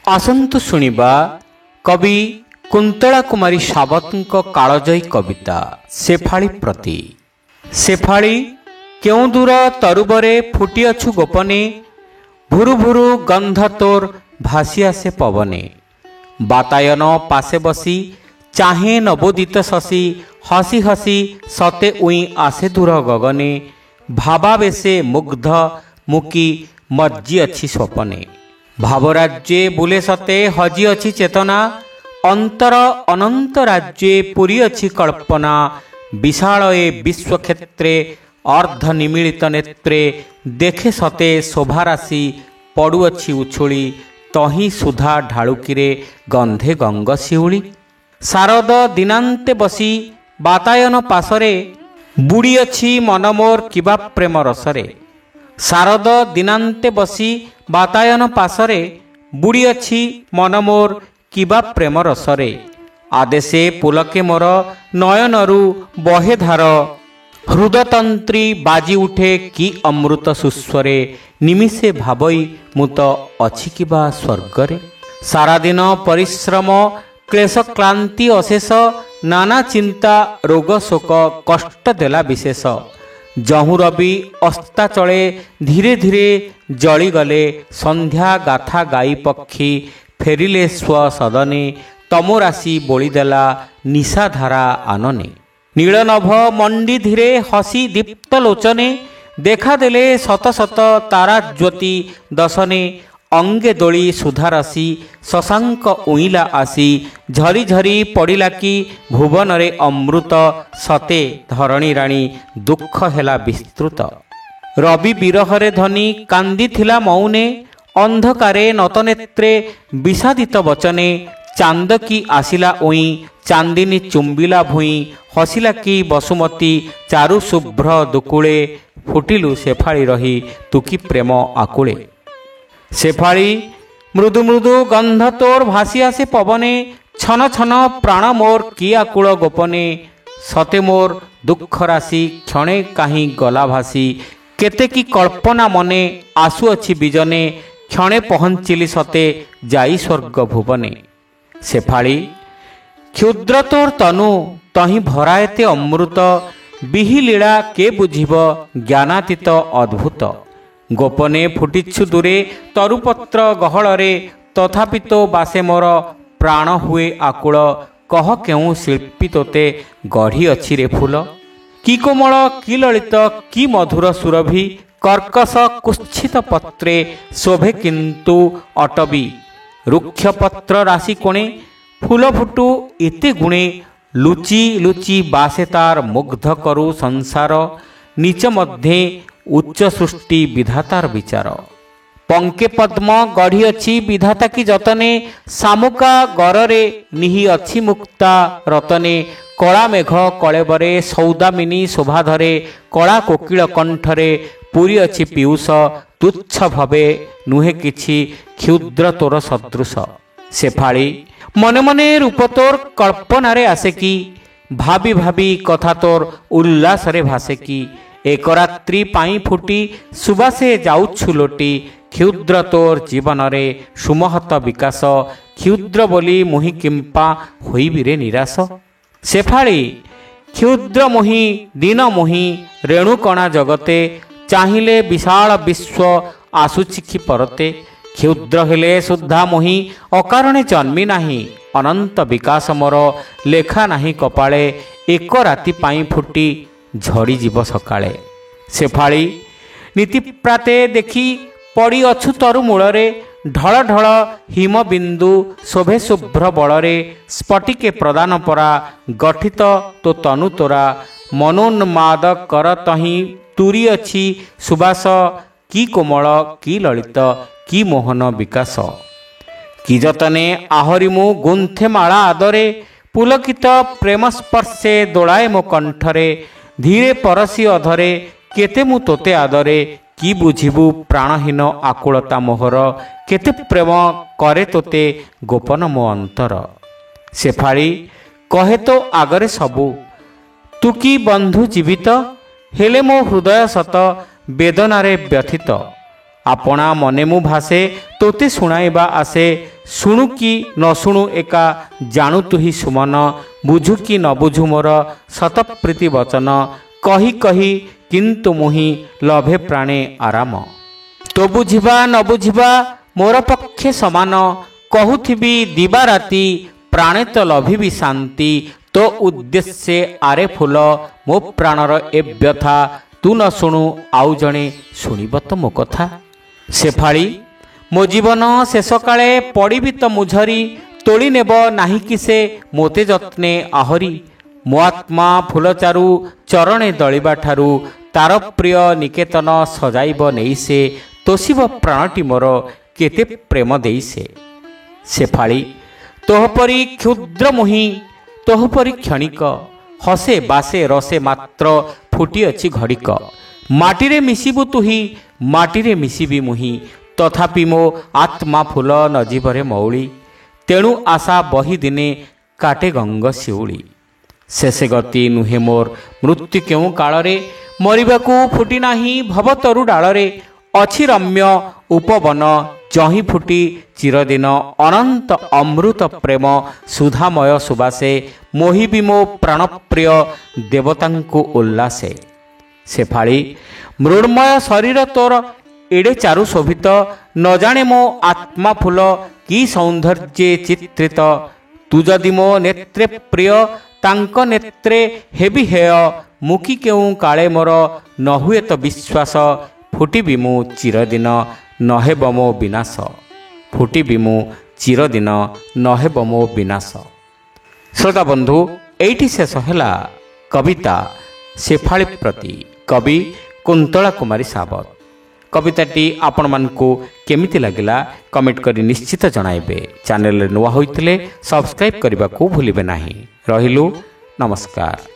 ଆସନ୍ତୁ ଶୁଣିବା କବି କୁନ୍ତଳା କୁମାରୀ ସାବତଙ୍କ କାଳଜୟୀ କବିତା ସେଫାଳି ପ୍ରତି। ସେଫାଳି କେଉଁ ଦୂର ତରୁବରେ ଫୁଟିଅଛୁ ଗୋପନେ, ଭୁରୁ ଭୁରୁ ଗନ୍ଧ ତୋର ଭାସି ଆସେ ପବନେ। ବାତାୟନ ପାଶେ ବସି ଚାହେଁ ନବୋଦିତ ଶଶୀ, ହସି ହସି ସତେ ଉଇଁ ଆସେ ଦୂର ଗଗନେ। ଭାବାବେଶେ ମୁଗ୍ଧ ମୁକି ମଜ୍ଜି ଅଛି ସ୍ୱପନେ। ଭାବରାଜ୍ୟେ ବୁଲେ ସତେ ହଜି ଅଛି ଚେତନା, ଅନ୍ତର ଅନନ୍ତ ରାଜ୍ୟେ ପୁରୀ ଅଛି କଳ୍ପନା। ବିଶାଳ ଏ ବିଶ୍ୱକ୍ଷେତ୍ରେ ଅର୍ଦ୍ଧ ନିମିଳିତ ନେତ୍ରେ, ଦେଖେ ସତେ ଶୋଭାରାଶି ପଡ଼ୁଅଛି ଉଛୁଳି। ତହିଁ ସୁଧା ଢାଳୁକିରେ ଗନ୍ଧେ ଗଙ୍ଗ ଶିଉଳି। ଶାରଦ ଦିନାନ୍ତେ ବସି ବାତାୟନ ପାଶରେ, ବୁଡ଼ିଅଛି ମନ ମୋର କିବା ପ୍ରେମ ରସରେ। ଶାରଦ ଦିନାନ୍ତେ ବସି ବାତାୟନ ପାଶରେ, ବୁଡ଼ିଅଛି ମନ ମୋର କିବା ପ୍ରେମ ରସରେ। ଆଦେଶେ ପୁଲକେ ମୋର ନୟନରୁ ବହେ ଧାର, ହୃଦତନ୍ତ୍ରୀ ବାଜି ଉଠେ କି ଅମୃତ ସୁସ୍ୱରେ। ନିମିଷେ ଭାବଇ ମୁଁ ତ ଅଛି କିବା ସ୍ୱର୍ଗରେ। ସାରାଦିନ ପରିଶ୍ରମ କ୍ଲେଶ କ୍ଳାନ୍ତି ଅଶେଷ, ନାନା ଚିନ୍ତା ରୋଗ ଶୋକ କଷ୍ଟ ଦେଲା ବିଶେଷ। ଯହୁଁ ରବି ଅସ୍ତାଚଳେ ଧୀରେ ଧୀରେ ଜଳିଗଲେ, ସନ୍ଧ୍ୟା ଗାଥା ଗାଇ ପକ୍ଷୀ ଫେରିଲେ ସ୍ୱ ସଦନେ। ତମୋରାଶି ବୋଳିଦେଲା ନିଶାଧାରା ଆନନେ। ନୀଳନଭ ମଣ୍ଡି ଧୀରେ ହସି ଦୀପ୍ତ ଲୋଚନେ, ଦେଖାଦେଲେ ଶତ ଶତ ତାରା ଜ୍ୟୋତି ଦଶନେ। ଅଙ୍ଗେ ଦୋଳି ସୁଧାରସି ଶଶାଙ୍କ ଉଇଁଲା ଆସି, ଝରି ଝରି ପଡ଼ିଲା କି ଭୁବନରେ ଅମୃତ। ସତେ ଧରଣୀ ରାଣୀ ଦୁଃଖ ହେଲା ବିସ୍ତୃତ। ରବି ବିରହରେ ଧନି କାନ୍ଦିଥିଲା ମୌନେ, ଅନ୍ଧକାରେ ନତନେତ୍ରେ ବିଷାଦିତ ବଚନେ। ଚାନ୍ଦ କି ଆସିଲା ଉଇଁ ଚାନ୍ଦିନୀ ଚୁମ୍ବିଲା ଭୁଇଁ, ହସିଲା କି ବସୁମତୀ ଚାରୁ ଶୁଭ୍ର ଦୁକୁଳେ। ଫୁଟିଲୁ ସେଫାଳି ରହି ତୁ କି ପ୍ରେମ ଆକୁଳେ। ସେଫାଳି ମୃଦୁ ମୃଦୁ ଗନ୍ଧ ତୋର ଭାସି ଆସେ ପବନେ, ଛନ ଛନ ପ୍ରାଣ ମୋର କି ଆକୁଳ ଗୋପନେ। ସତେ ମୋର ଦୁଃଖ ରାଶି କ୍ଷଣେ କାହିଁ ଗଲା ଭାସି, କେତେ କି କଳ୍ପନା ମନେ ଆସୁଅଛି ବିଜନେ। କ୍ଷଣେ ପହଞ୍ଚିଲି ସତେ ଯାଇ ସ୍ୱର୍ଗ ଭୁବନେ। ସେଫାଳି କ୍ଷୁଦ୍ର ତୋର ତନୁ ତହିଁ ଭରା ଏତେ ଅମୃତ, ବିହି ଲୀଳା କେ ବୁଝିବ ଜ୍ଞାନାତୀତ ଅଦ୍ଭୁତ। ଗୋପନେ ଫୁଟିଛୁ ଦୂରେ ତରୁପତ୍ର ଗହଳରେ, ତଥାପି ତୋ ବାସେ ମୋର ପ୍ରାଣ ହୁଏ ଆକୁଳ। କହ କେଉଁ ଶିଳ୍ପୀ ତୋତେ ଗଢ଼ିଅଛି ରେ ଫୁଲ। କି କୋମଳ କି ଲଳିତ କି ମଧୁର ସୁରଭି, କର୍କଶ କୁତ୍ସିତ ପତ୍ରେ ଶୋଭେ କିନ୍ତୁ ଅଟବି। ରୁକ୍ଷ ପତ୍ର ରାଶି କୋଣେ ଫୁଲ ଫୁଟୁ ଏତେ ଗୁଣେ, ଲୁଚି ଲୁଚି ବାସେ ତାର ମୁଗ୍ଧ କରୁ ସଂସାର। ନିଚ ମଧ୍ୟେ ଉଚ୍ଚ ସୃଷ୍ଟି ବିଧାତାର ବିଚାର। ପଙ୍କେ ପଦ୍ମ ଗଢ଼ିଅଛି ବିଧାତା କି ଯତନେ, ଶାମୁକା ଗରରେ ନିହି ଅଛି ମୁକ୍ତା ରତନେ। କଳା ମେଘ କଳେବରେ ସୌଦାମିନୀ ଶୋଭାଧରେ, କଳା କୋକିଳ କଣ୍ଠରେ ପୁରୀ ଅଛି ପୀୟୁଷ। ତୁଚ୍ଛ ଭବେ ନୁହେଁ କିଛି କ୍ଷୁଦ୍ର ତୋର ସଦୃଶ। ସେଫାଳି ମନେ ମନେ ରୂପ ତୋର କଳ୍ପନାରେ ଆସେ କି, ଭାବି ଭାବି କଥା ତୋର ଉଲ୍ଲାସରେ ଭାସେ କି। ଏକ ରାତ୍ରି ପାଇଁ ଫୁଟି ସୁବାସେ ଯାଉଛୁ ଲୋଟି, କ୍ଷୁଦ୍ର ତୋର ଜୀବନରେ ସୁମହତ ବିକାଶ। କ୍ଷୁଦ୍ର ବୋଲି ମୁହିଁ କିମ୍ପା ହୋଇବିରେ ନିରାଶ। ସେଫାଳି କ୍ଷୁଦ୍ର ମୁହିଁ ଦିନ ମୁହିଁ ରେଣୁକଣା ଜଗତେ, ଚାହିଁଲେ ବିଶାଳ ବିଶ୍ୱ ଆସୁଛି କି ପରତେ। କ୍ଷୁଦ୍ର ହେଲେ ସୁଦ୍ଧା ମୁହିଁ ଅକାରଣେ ଜନ୍ମି ନାହିଁ, ଅନନ୍ତ ବିକାଶ ମୋର ଲେଖା ନାହିଁ କପାଳେ। ଏକ ରାତି ପାଇଁ ଫୁଟି ଝଡ଼ିଯିବ ସକାଳେ। ସେଫାଳି ନୀତିପ୍ରାତେ ଦେଖି ପଡ଼ି ଅଛୁ ତରୁ ମୂଳରେ, ଢଳ ଢଳ ହିମବିନ୍ଦୁ ଶୋଭେ ଶୁଭ୍ର ବଳରେ। ସ୍ଫଟିକେ ପ୍ରଦାନ ପରା ଗଠିତ ତୋ ତନୁ ତୋରା, ମନୋନ୍ମାଦ କର ତହିଁ ତୁରି ଅଛି ସୁବାସ। କି କୋମଳ କି ଲଳିତ କି ମୋହନ ବିକାଶ। କି ଯତନେ ଆହରି ମୁଁ ଗୁନ୍ଥେ ମାଳା ଆଦରେ, ପୁଲକିତ ପ୍ରେମ ସ୍ପର୍ଶେ ଦୋଳାଏ ମୋ କଣ୍ଠରେ। ଧୀରେ ପରଶି ଅଧରେ କେତେ ମୁଁ ତୋତେ ଆଦରେ, କି ବୁଝିବୁ ପ୍ରାଣହୀନ ଆକୁଳତା ମୋହର। କେତେ ପ୍ରେମ କରେ ତୋତେ ଗୋପନ ମୋ ଅନ୍ତର। ସେଫାଳି କହେ ତୋ ଆଗରେ ସବୁ, ତୁ କି ବନ୍ଧୁ ଜୀବିତ। ହେଲେ ମୋ ହୃଦୟ ସତ ବେଦନାରେ ବ୍ୟଥିତ। आपणा मने मु भासे तोते शुणाइबा आसे शुणु कि न शुणु एका जाणु तुही सुमन बुझु कि न बुझु मोर शतप्रीति वचन कही कही किंतु मुहि लभे प्राणे आराम तो बुझिबा न बुझिबा मोर पक्षे समान कहूथिबी दिबा राति प्राणे तो लभिबी शांति तो उद्देश्य आरे फूल मो प्राणर ए व्यथा तू न शुणु आउ जणे शुणिब तो मो कथा शेफाली मो जीवन शेष काले पड़िबी तो मुझरी तोली नेब नाही कि से मोते जत्ने आहरी मो आत्मा फूलचारु चरणे दलिबा ठारु तार प्रिय निकेतन सजाइब नहीं से तोषिब प्राणटी मोर केते प्रेम देई से शेफाली तोहपरी क्षुद्र मुहि तोहपरी क्षणिक हसे बासे रसे मात्र फुटी अच्छी घड़िक माटीरे मिसिबु तुही माटीरे मिसिबी मुहि तथापि मो आत्मा फूल नजीबरे मौली तेणु आशा बही दिने काटे गंग शिउली शेषे गति नुहे मोर मृत्यु केउ कालरे मरिबाकू फुटी नाही भवतरु डालरे अछि रम्य उपवन जही फुटी चिरदिन अनंत अमृत प्रेम सुधामय सुबासे मोहिबी मो प्राणप्रिय देवतांकु उल्लासे शेफाली मृण्मय शरीर तोर एडे चारु शोभित न जाने मो आत्मा फूल कि सौंदर्ये चित्रित तू जदि मो नेत्रे प्रिय तांक नेत्रे हेबी हेय मुखी केउ काले मोर न हुए तो विश्वास फुटिबी मु चिरदिन नहेब मो विनाश फुटिबी मु चिरदिन नहेब मो विनाश। श्रोता बंधु एठी शेष हैला कविता शेफाली प्रति कवि कुंतला कुमारी सावत। कविताटी आपण मानकु केमिति लागिला कमेंट करी निश्चित जणाइबे। चैनल नुआ होइतिले सब्सक्राइब करबा को भूलिबे नाही। रहिलु नमस्कार।